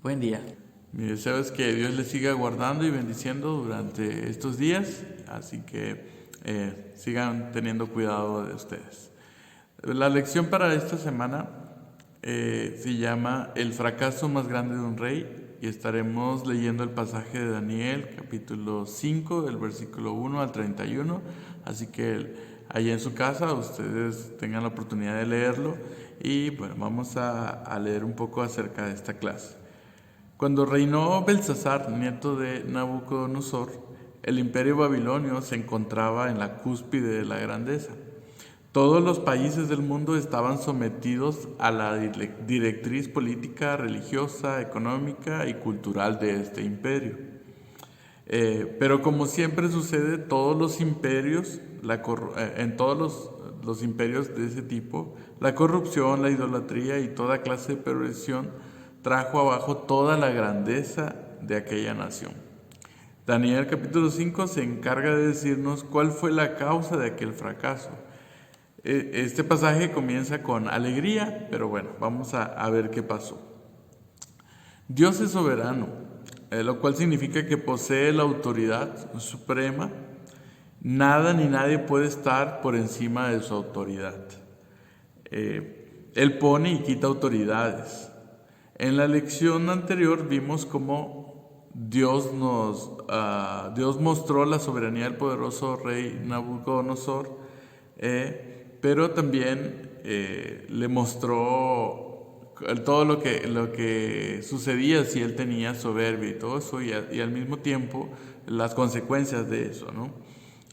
Buen día. Mi deseo es que Dios les siga guardando y bendiciendo durante estos días, así que sigan teniendo cuidado de ustedes. La lección para esta semana se llama El fracaso más grande de un rey y estaremos leyendo el pasaje de Daniel, capítulo 5, del versículo 1 al 31, así que ahí en su casa ustedes tengan la oportunidad de leerlo y bueno, vamos a leer un poco acerca de esta clase. Cuando reinó Belsasar, nieto de Nabucodonosor, el imperio babilonio se encontraba en la cúspide de la grandeza. Todos los países del mundo estaban sometidos a la directriz política, religiosa, económica y cultural de este imperio. Pero como siempre sucede, todos los imperios, en todos los imperios de ese tipo, la corrupción, la idolatría y toda clase de perversión trajo abajo toda la grandeza de aquella nación. Daniel capítulo 5 se encarga de decirnos cuál fue la causa de aquel fracaso. Este pasaje comienza con alegría, pero bueno, vamos a ver qué pasó. Dios es soberano, lo cual significa que posee la autoridad suprema. Nada ni nadie puede estar por encima de su autoridad. Él pone y quita autoridades. En la lección anterior vimos cómo Dios mostró la soberanía del poderoso rey Nabucodonosor, pero también le mostró todo lo que sucedía si él tenía soberbia y todo eso, y al mismo tiempo las consecuencias de eso, ¿no?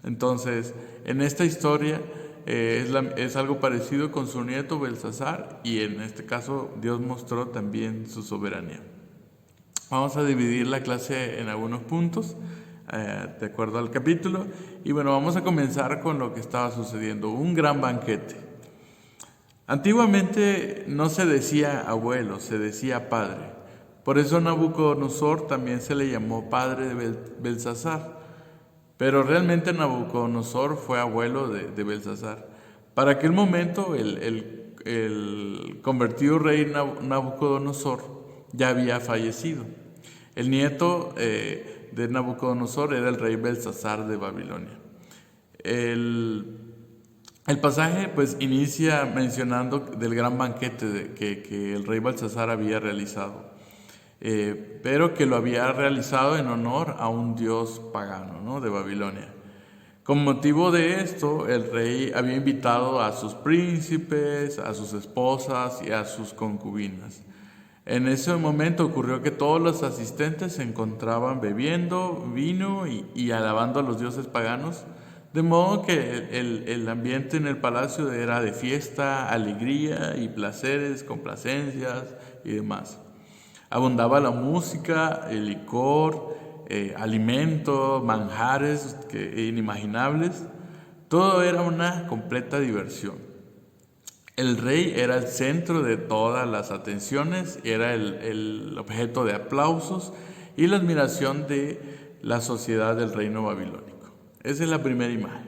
Entonces, en esta historia es algo parecido con su nieto Belsasar, y en este caso Dios mostró también su soberanía. Vamos a dividir la clase en algunos puntos de acuerdo al capítulo, y bueno, vamos a comenzar con lo que estaba sucediendo, un gran banquete. Antiguamente no se decía abuelo, se decía padre. Por eso Nabucodonosor también se le llamó padre de Belsasar. Pero realmente Nabucodonosor fue abuelo de Belsasar. Para aquel momento el convertido rey Nabucodonosor ya había fallecido. El nieto de Nabucodonosor era el rey Belsasar de Babilonia. El pasaje pues inicia mencionando del gran banquete que el rey Belsasar había realizado. Pero que lo había realizado en honor a un dios pagano, ¿no?, de Babilonia. Con motivo de esto, el rey había invitado a sus príncipes, a sus esposas y a sus concubinas. En ese momento ocurrió que todos los asistentes se encontraban bebiendo vino y alabando a los dioses paganos, de modo que el ambiente en el palacio era de fiesta, alegría y placeres, complacencias y demás. Abundaba la música, el licor, alimentos, manjares inimaginables. Todo era una completa diversión. El rey era el centro de todas las atenciones, era el objeto de aplausos y la admiración de la sociedad del reino babilónico. Esa es la primera imagen.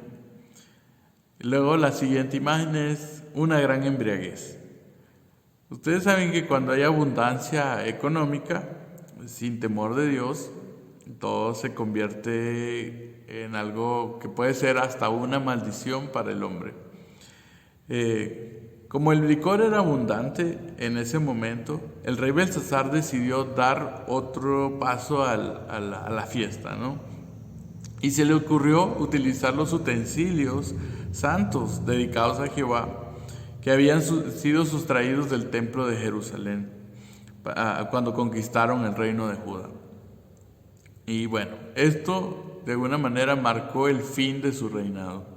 Luego la siguiente imagen es una gran embriaguez. Ustedes saben que cuando hay abundancia económica, sin temor de Dios, todo se convierte en algo que puede ser hasta una maldición para el hombre. Como el licor era abundante en ese momento, el rey Belsasar decidió dar otro paso a la fiesta, ¿no? Y se le ocurrió utilizar los utensilios santos dedicados a Jehová, que habían sido sustraídos del templo de Jerusalén cuando conquistaron el reino de Judá. Y bueno, esto de alguna manera marcó el fin de su reinado.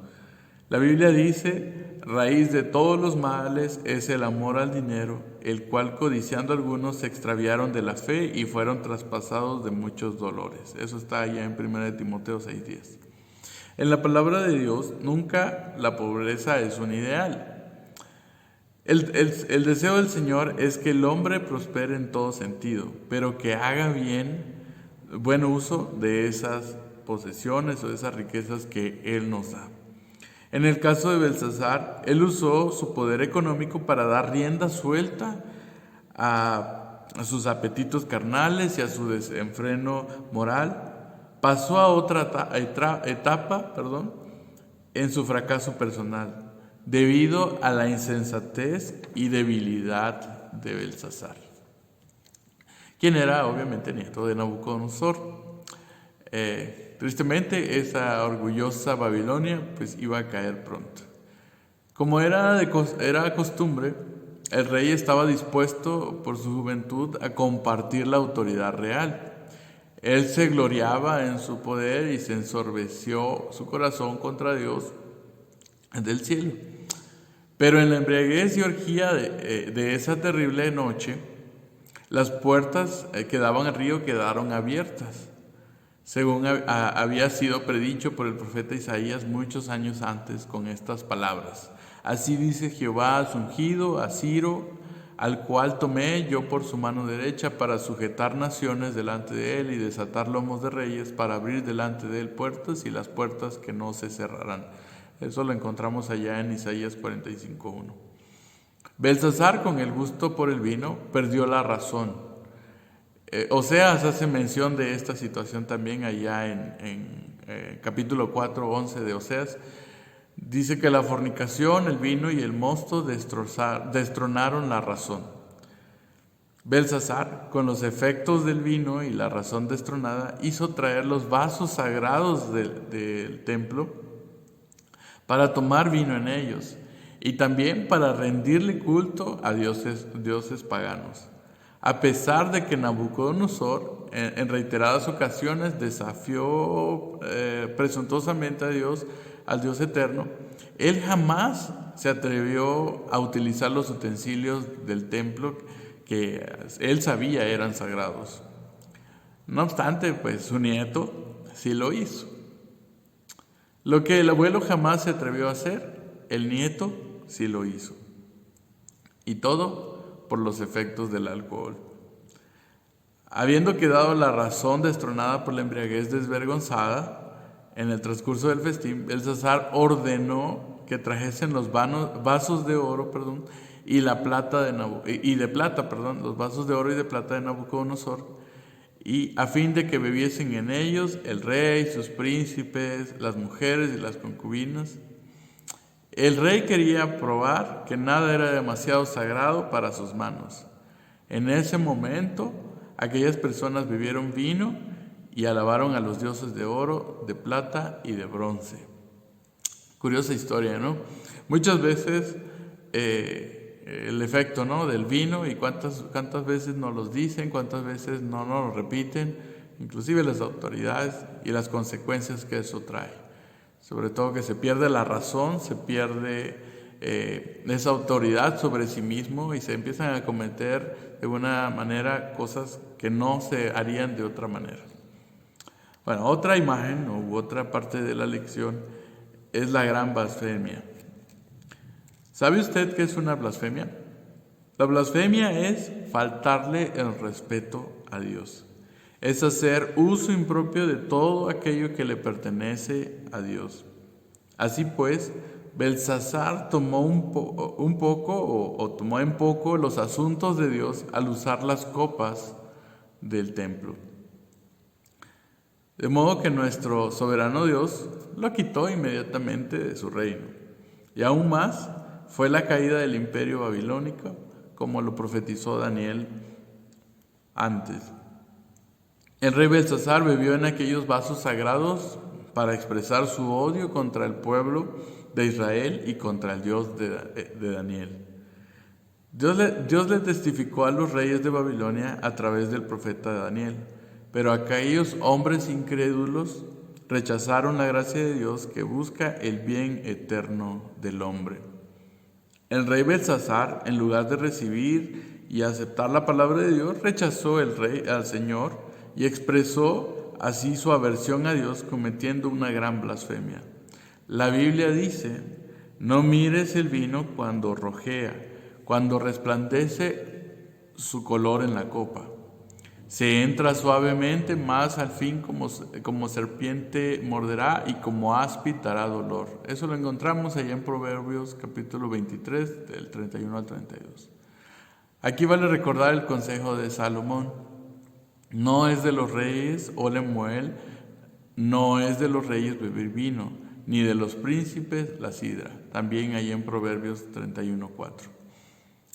La Biblia dice: raíz de todos los males es el amor al dinero, el cual codiciando algunos se extraviaron de la fe y fueron traspasados de muchos dolores. Eso está allá en 1 Timoteo 6:10. En la palabra de Dios, nunca la pobreza es un ideal. El deseo del Señor es que el hombre prospere en todo sentido, pero que haga buen uso de esas posesiones o de esas riquezas que Él nos da. En el caso de Belsasar, él usó su poder económico para dar rienda suelta a a sus apetitos carnales y a su desenfreno moral, pasó a otra etapa, en su fracaso personal, debido a la insensatez y debilidad de Belsasar, quien era obviamente nieto de Nabucodonosor. Tristemente, esa orgullosa Babilonia pues iba a caer pronto. Como era costumbre, el rey estaba dispuesto por su juventud a compartir la autoridad real. Él se gloriaba en su poder y se ensorbeció su corazón contra Dios del cielo. Pero en la embriaguez y orgía de esa terrible noche, las puertas que daban al río quedaron abiertas, según había sido predicho por el profeta Isaías muchos años antes con estas palabras: así dice Jehová a su ungido, a Ciro, al cual tomé yo por su mano derecha para sujetar naciones delante de él y desatar lomos de reyes, para abrir delante de él puertas y las puertas que no se cerrarán. Eso lo encontramos allá en Isaías 45:1. Belsasar, con el gusto por el vino, perdió la razón. Oseas hace mención de esta situación también allá en capítulo 4:11 de Oseas. Dice que la fornicación, el vino y el mosto destronaron la razón. Belsasar, con los efectos del vino y la razón destronada, hizo traer los vasos sagrados del templo para tomar vino en ellos y también para rendirle culto a dioses paganos. A pesar de que Nabucodonosor en reiteradas ocasiones desafió presuntuosamente a Dios, al Dios eterno, él jamás se atrevió a utilizar los utensilios del templo que él sabía eran sagrados. No obstante, pues su nieto sí lo hizo. Lo que el abuelo jamás se atrevió a hacer, el nieto sí lo hizo. Y todo por los efectos del alcohol. Habiendo quedado la razón destronada por la embriaguez desvergonzada, en el transcurso del festín, Belsasar ordenó que trajesen los vasos de oro, y los vasos de oro y de plata de Nabucodonosor, y a fin de que bebiesen en ellos el rey, sus príncipes, las mujeres y las concubinas. El rey quería probar que nada era demasiado sagrado para sus manos. En ese momento, aquellas personas bebieron vino y alabaron a los dioses de oro, de plata y de bronce. Curiosa historia, ¿no? Muchas veces el efecto, ¿no?, del vino, y cuántas veces nos los dicen, cuántas veces no nos lo repiten, inclusive las autoridades, y las consecuencias que eso trae. Sobre todo que se pierde la razón, se pierde esa autoridad sobre sí mismo y se empiezan a cometer de una manera cosas que no se harían de otra manera. Bueno, otra imagen u otra parte de la lección es la gran blasfemia. ¿Sabe usted qué es una blasfemia? La blasfemia es faltarle el respeto a Dios. Es hacer uso impropio de todo aquello que le pertenece a Dios. Así pues, Belsasar tomó tomó en poco los asuntos de Dios al usar las copas del templo. De modo que nuestro soberano Dios lo quitó inmediatamente de su reino. Y aún más fue la caída del imperio babilónico, como lo profetizó Daniel antes. El rey Belsasar bebió en aquellos vasos sagrados para expresar su odio contra el pueblo de Israel y contra el Dios de Daniel. Dios le testificó a los reyes de Babilonia a través del profeta Daniel, pero aquellos hombres incrédulos rechazaron la gracia de Dios que busca el bien eterno del hombre. El rey Belsasar, en lugar de recibir y aceptar la palabra de Dios, rechazó al Señor y expresó así su aversión a Dios, cometiendo una gran blasfemia. La Biblia dice: no mires el vino cuando rojea, cuando resplandece su color en la copa. Se entra suavemente, mas al fin como serpiente morderá y como áspid dará dolor. Eso lo encontramos allá en Proverbios capítulo 23, del 31 al 32. Aquí vale recordar el consejo de Salomón. No es de los reyes, o Lemuel, no es de los reyes beber vino, ni de los príncipes la sidra. También ahí en Proverbios 31:4.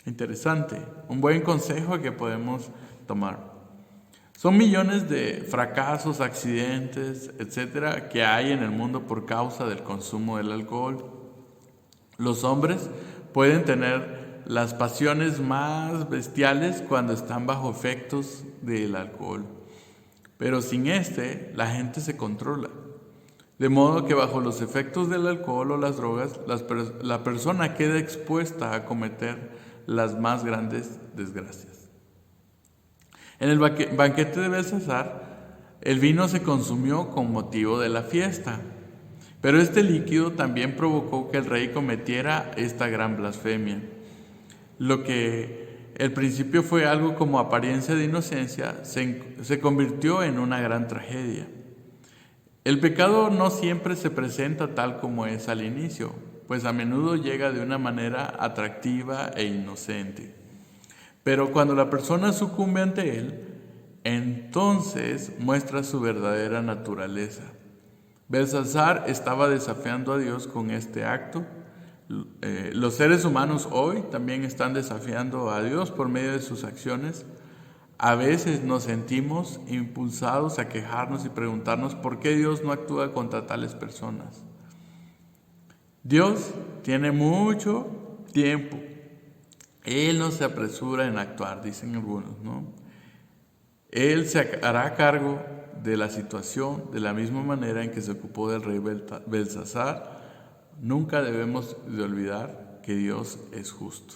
Interesante, un buen consejo que podemos tomar. Son millones de fracasos, accidentes, etcétera, que hay en el mundo por causa del consumo del alcohol. Los hombres pueden tener las pasiones más bestiales cuando están bajo efectos del alcohol, pero sin la gente se controla. De modo que bajo los efectos del alcohol o las drogas, la persona queda expuesta a cometer las más grandes desgracias. En el banquete de Belsasar, el vino se consumió con motivo de la fiesta, pero este líquido también provocó que el rey cometiera esta gran blasfemia. Lo que al principio fue algo como apariencia de inocencia, se convirtió en una gran tragedia. El pecado no siempre se presenta tal como es al inicio, pues a menudo llega de una manera atractiva e inocente. Pero cuando la persona sucumbe ante él, entonces muestra su verdadera naturaleza. Belsasar estaba desafiando a Dios con este acto. Los seres humanos hoy también están desafiando a Dios por medio de sus acciones. A veces nos sentimos impulsados a quejarnos y preguntarnos por qué Dios no actúa contra tales personas. Dios tiene mucho tiempo. Él no se apresura en actuar, dicen algunos, ¿no? Él se hará cargo de la situación de la misma manera en que se ocupó del rey Belsasar. Nunca debemos de olvidar que Dios es justo.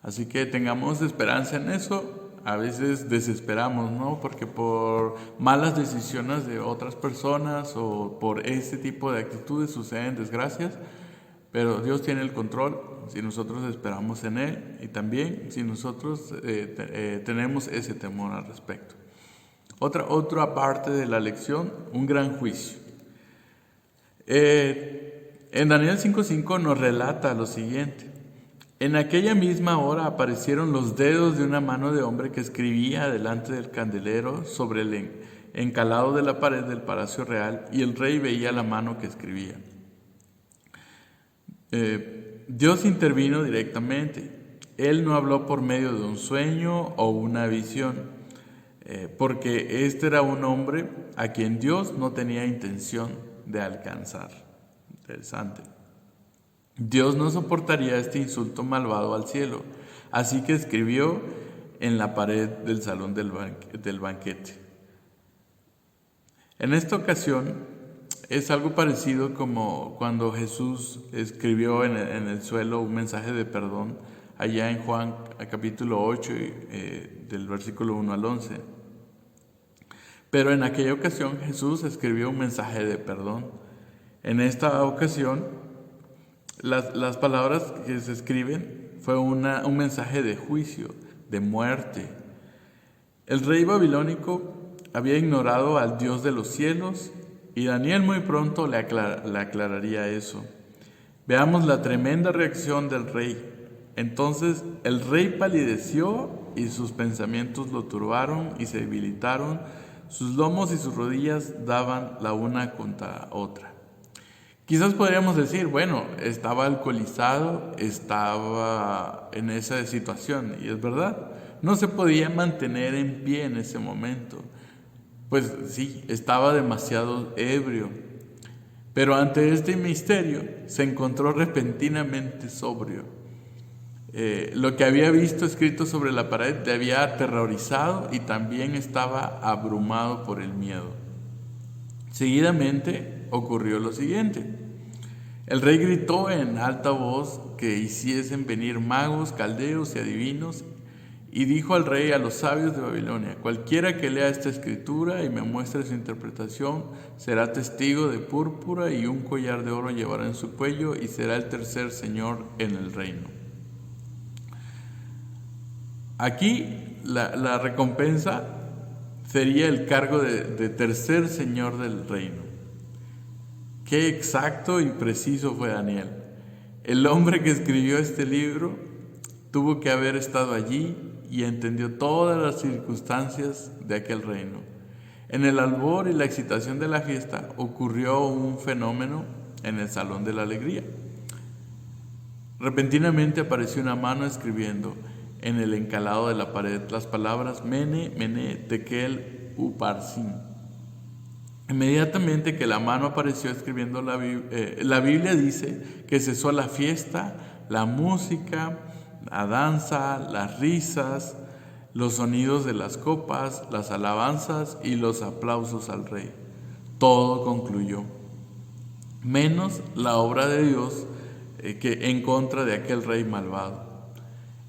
Así que tengamos esperanza en eso. A veces desesperamos, ¿no? Porque por malas decisiones de otras personas o por este tipo de actitudes suceden desgracias. Pero Dios tiene el control si nosotros esperamos en Él y también si nosotros tenemos ese temor al respecto. Otra parte de la lección, un gran juicio. En Daniel 5:5 nos relata lo siguiente. En aquella misma hora aparecieron los dedos de una mano de hombre que escribía delante del candelero sobre el encalado de la pared del palacio real, y el rey veía la mano que escribía. Dios intervino directamente. Él no habló por medio de un sueño o una visión, porque este era un hombre a quien Dios no tenía intención de alcanzar. Interesante. Dios no soportaría este insulto malvado al cielo, así que escribió en la pared del salón del banquete. En esta ocasión es algo parecido como cuando Jesús escribió en el suelo un mensaje de perdón allá en Juan capítulo 8 del versículo 1 al 11. Pero en aquella ocasión Jesús escribió un mensaje de perdón. En esta ocasión las palabras que se escriben fue un mensaje de juicio, de muerte. El rey babilónico había ignorado al Dios de los cielos y Daniel muy pronto le aclararía eso. Veamos la tremenda reacción del rey. Entonces el rey palideció y sus pensamientos lo turbaron y se debilitaron. Sus lomos y sus rodillas daban la una contra otra. Quizás podríamos decir, bueno, estaba alcoholizado, estaba en esa situación, y es verdad, no se podía mantener en pie en ese momento. Pues sí, estaba demasiado ebrio, pero ante este misterio se encontró repentinamente sobrio. Lo que había visto escrito sobre la pared le había aterrorizado y también estaba abrumado por el miedo. Seguidamente ocurrió lo siguiente. El rey gritó en alta voz que hiciesen venir magos, caldeos y adivinos, y dijo al rey a los sabios de Babilonia: cualquiera que lea esta escritura y me muestre su interpretación será testigo de púrpura, y un collar de oro llevará en su cuello, y será el tercer señor en el reino. Aquí la recompensa sería el cargo de tercer señor del reino. Qué exacto y preciso fue Daniel. El hombre que escribió este libro tuvo que haber estado allí y entendió todas las circunstancias de aquel reino. En el albor y la excitación de la fiesta ocurrió un fenómeno en el salón de la alegría. Repentinamente apareció una mano escribiendo en el encalado de la pared las palabras Mene, Mene, Tekel, Uparsin. Inmediatamente que la mano apareció escribiendo la Biblia dice que cesó la fiesta, la música, la danza, las risas, los sonidos de las copas, las alabanzas y los aplausos al rey. Todo concluyó, menos la obra de Dios que en contra de aquel rey malvado.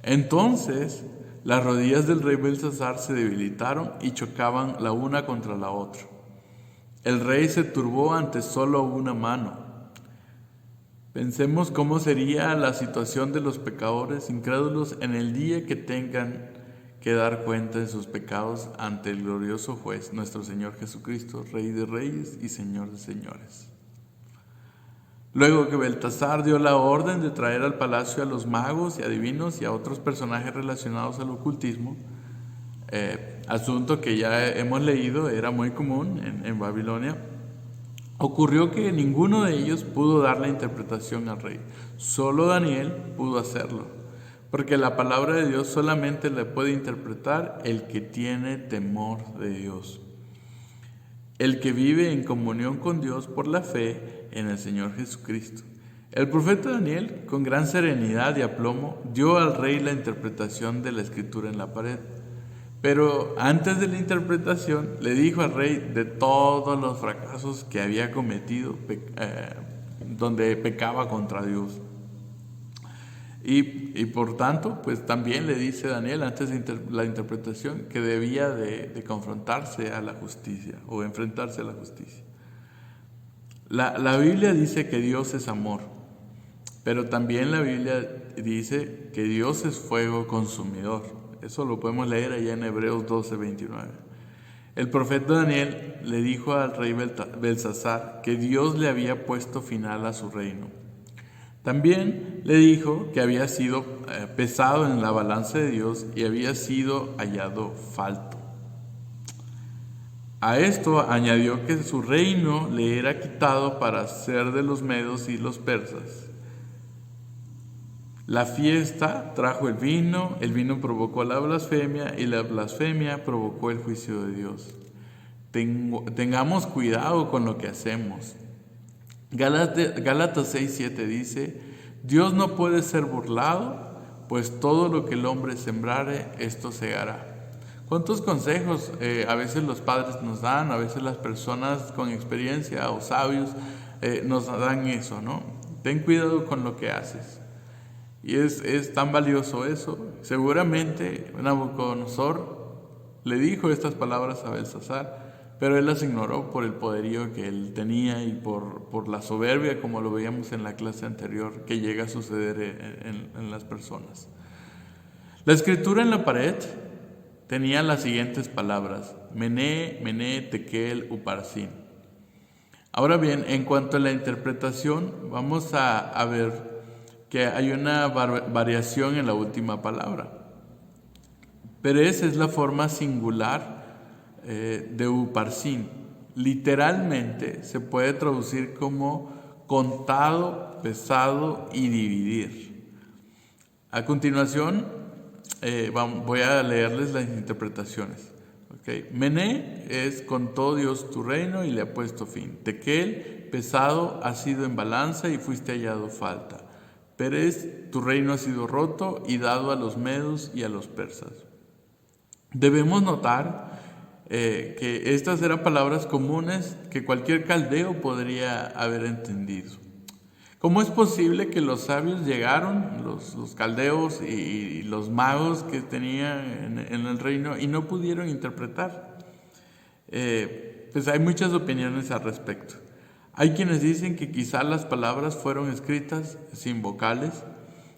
Entonces las rodillas del rey Belsasar se debilitaron y chocaban la una contra la otra. El rey se turbó ante solo una mano. Pensemos cómo sería la situación de los pecadores incrédulos en el día que tengan que dar cuenta de sus pecados ante el glorioso juez, nuestro Señor Jesucristo, Rey de reyes y Señor de señores. Luego que Baltasar dio la orden de traer al palacio a los magos y adivinos y a otros personajes relacionados al ocultismo, asunto que ya hemos leído, era muy común en Babilonia, ocurrió que ninguno de ellos pudo dar la interpretación al rey. Solo Daniel pudo hacerlo, porque la palabra de Dios solamente la puede interpretar el que tiene temor de Dios, el que vive en comunión con Dios por la fe en el Señor Jesucristo. El profeta Daniel, con gran serenidad y aplomo, dio al rey la interpretación de la escritura en la pared. Pero antes de la interpretación le dijo al rey de todos los fracasos que había cometido donde pecaba contra Dios. Y por tanto, pues también le dice Daniel antes de la interpretación que debía de confrontarse a la justicia o enfrentarse a la justicia. La Biblia dice que Dios es amor, pero también la Biblia dice que Dios es fuego consumidor. Eso lo podemos leer allá en Hebreos 12:29. El profeta Daniel le dijo al rey Belsasar que Dios le había puesto final a su reino. También le dijo que había sido pesado en la balanza de Dios y había sido hallado falto. A esto añadió que su reino le era quitado para ser de los medos y los persas. La fiesta trajo el vino provocó la blasfemia y la blasfemia provocó el juicio de Dios. Tengamos cuidado con lo que hacemos. Gálatas 6:7 dice, Dios no puede ser burlado, pues todo lo que el hombre sembrare, esto segará. ¿Cuántos consejos a veces los padres nos dan, a veces las personas con experiencia o sabios nos dan eso, ¿no? Ten cuidado con lo que haces. Y es tan valioso eso. Seguramente Nabucodonosor le dijo estas palabras a Belsasar, pero él las ignoró por el poderío que él tenía y por la soberbia, como lo veíamos en la clase anterior, que llega a suceder en las personas. La escritura en la pared tenía las siguientes palabras: Mené, Mené, Tekel, Uparsin. Ahora bien, en cuanto a la interpretación, vamos a ver que hay una variación en la última palabra. Perez es la forma singular de Uparsin. Literalmente se puede traducir como contado, pesado y dividir. A continuación voy a leerles las interpretaciones. Okay. Mené es contó Dios tu reino y le ha puesto fin. Tekel, pesado, ha sido en balanza y fuiste hallado falta. Perez, tu reino ha sido roto y dado a los medos y a los persas. Debemos notar que estas eran palabras comunes que cualquier caldeo podría haber entendido. ¿Cómo es posible que los sabios llegaron, los caldeos y los magos que tenían en el reino, y no pudieron interpretar? Pues hay muchas opiniones al respecto. Hay quienes dicen que quizá las palabras fueron escritas sin vocales.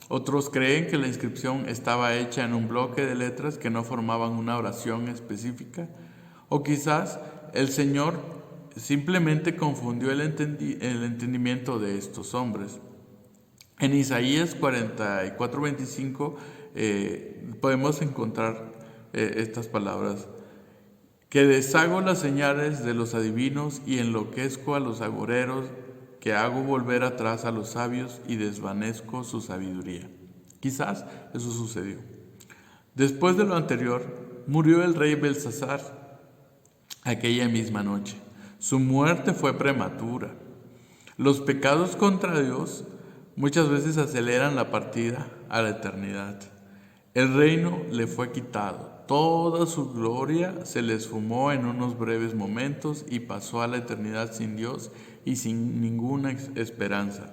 Otros creen que la inscripción estaba hecha en un bloque de letras que no formaban una oración específica. O quizás el Señor simplemente confundió el entendimiento de estos hombres. En Isaías 44:25 podemos encontrar estas palabras: que deshago las señales de los adivinos y enloquezco a los agoreros, que hago volver atrás a los sabios y desvanezco su sabiduría. Quizás eso sucedió. Después de lo anterior, murió el rey Belsasar aquella misma noche. Su muerte fue prematura. Los pecados contra Dios muchas veces aceleran la partida a la eternidad. El reino le fue quitado. Toda su gloria se le esfumó en unos breves momentos y pasó a la eternidad sin Dios y sin ninguna esperanza.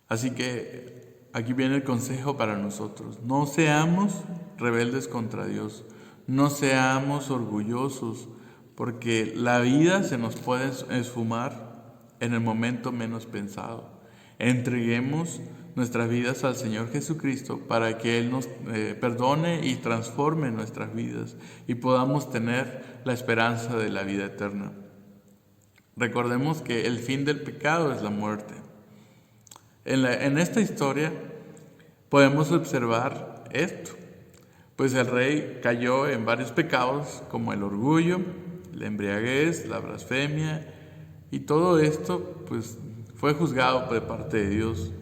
Así que aquí viene el consejo para nosotros: no seamos rebeldes contra Dios, no seamos orgullosos, porque la vida se nos puede esfumar en el momento menos pensado. Entreguemos nuestras vidas al Señor Jesucristo para que Él nos perdone y transforme nuestras vidas y podamos tener la esperanza de la vida eterna. Recordemos que el fin del pecado es la muerte. En esta historia podemos observar esto, pues el rey cayó en varios pecados como el orgullo, la embriaguez, la blasfemia, y todo esto pues fue juzgado de parte de Dios,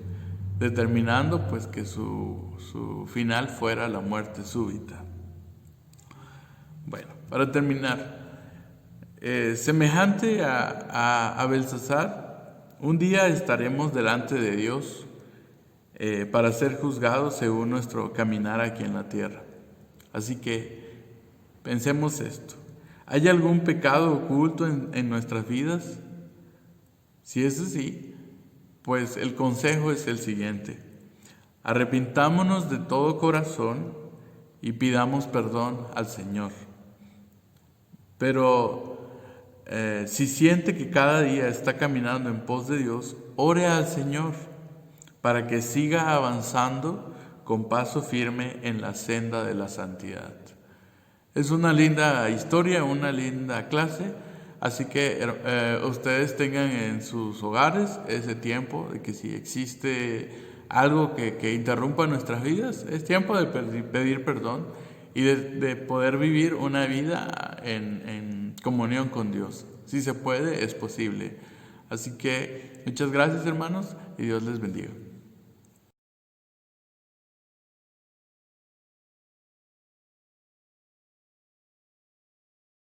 determinando pues que su final fuera la muerte súbita. Bueno, para terminar, semejante a Belsasar, un día estaremos delante de Dios para ser juzgados según nuestro caminar aquí en la tierra. Así que pensemos esto: ¿hay algún pecado oculto en nuestras vidas? Si es así, pues el consejo es el siguiente: arrepintámonos de todo corazón y pidamos perdón al Señor. Pero si siente que cada día está caminando en pos de Dios, ore al Señor para que siga avanzando con paso firme en la senda de la santidad. Es una linda historia, una linda clase, así que ustedes tengan en sus hogares ese tiempo de que si existe algo que interrumpa nuestras vidas, es tiempo de pedir perdón y de poder vivir una vida en comunión con Dios. Si se puede, es posible. Así que muchas gracias, hermanos, y Dios les bendiga.